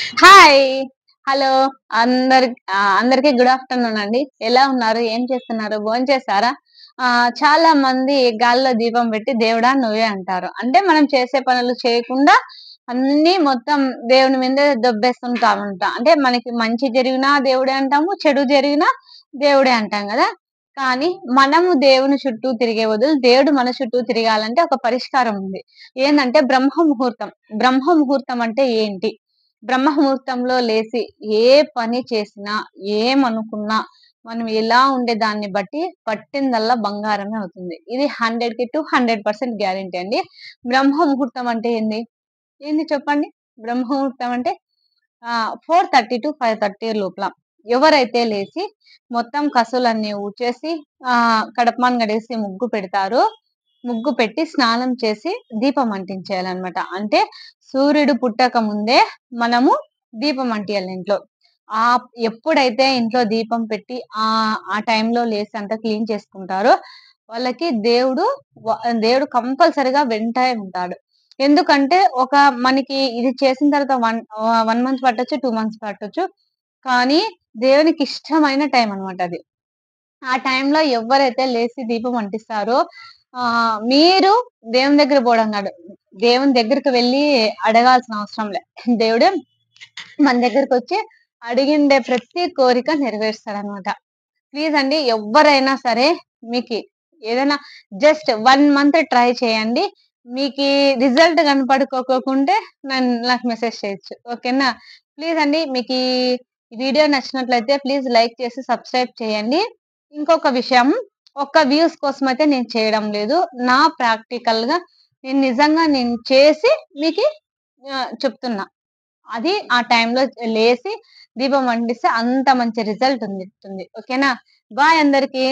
Hi! Hello! అందరికి good afternoon అండి. ఎలా ఉన్నారు? ఏం చేస్తున్నారు? భోంచేసారా? చాలా మంది గాలిలో దీపం పెట్టి దేవుడా నువ్వే అంటారు. అంటే మనం చేసే పనులు చేయకుండా అన్నీ మొత్తం దేవుని మీదే దొబ్బేస్తుంటామంట. అంటే మనకి మంచి జరిగినా దేవుడే అంటాము, చెడు జరిగినా దేవుడే అంటాం గదా! కానీ మనము దేవుని చుట్టూ తిరిగే బదులు దేవుడు మన చుట్టూ తిరగాలంటే ఒక పరిష్కారం ఉంది. ఏందంటే బ్రహ్మ ముహూర్తం. బ్రహ్మ ముహూర్తం అంటే ఏంటి? బ్రహ్మ ముహూర్తంలో లేసి ఏ పని చేసినా, ఏమనుకున్నా, మనం ఎలా ఉండే దాన్ని బట్టి పట్టిందల్లా బంగారమే అవుతుంది. ఇది 100కి 200% గ్యారంటీ అండి. బ్రహ్మ ముహూర్తం అంటే ఏంది? ఏంది చెప్పండి? బ్రహ్మ ముహూర్తం అంటే 4:30-5:30 లోపల ఎవరైతే లేసి మొత్తం కసులన్నీ ఊడ్చేసి కడపమాన కడిగేసి ముగ్గు పెడతారో, ముగ్గు పెట్టి స్నానం చేసి దీపం అంటించేయాలన్నమాట. అంటే సూర్యుడు పుట్టక ముందే మనము దీపం అంటియాలి ఇంట్లో. ఎప్పుడైతే ఇంట్లో దీపం పెట్టి ఆ టైంలో లేసి అంతా క్లీన్ చేసుకుంటారో వాళ్ళకి దేవుడు కంపల్సరీగా వెంటే ఉంటాడు. ఎందుకంటే మనకి ఇది చేసిన తర్వాత 1 మంత్ పట్టొచ్చు, 2 మంత్స్ పట్టొచ్చు. కానీ దేవునికి ఇష్టమైన టైం అన్నమాట అది. ఆ టైంలో ఎవ్వరైతే లేసి దీపం అంటిస్తారో మీరు దేవుని దగ్గర పోవడం కాదు. దేవుని దగ్గరికి వెళ్లి అడగాల్సిన అవసరం లే. దేవుడే మన దగ్గరకొచ్చి అడిగిండే ప్రతి కోరిక నెరవేరుస్తాడనమాట. ప్లీజ్ అండి ఎవ్వరైనా సరే మీకి ఏదైనా జస్ట్ 1 మంత్ ట్రై చేయండి. మీకీ రిజల్ట్ కనపడుకోకుంటే నాకు మెసేజ్ చేయొచ్చు. ఓకేనా? ప్లీజ్ అండి మీకీ వీడియో నచ్చినట్లయితే ప్లీజ్ లైక్ చేసి సబ్స్క్రైబ్ చేయండి. ఇంకొక విషయం వ్యూస్ కోసమయితే నేను చేయడం లేదు. నా ప్రాక్టికల్‌గా నేను చేసి మీకి చెప్తున్నా. అది ఆ టైంలో లేసి దీపం అంటిస్తే అంత మంచి రిజల్ట్ ఉంది. ఓకేనా? బాయ్ అందరికి.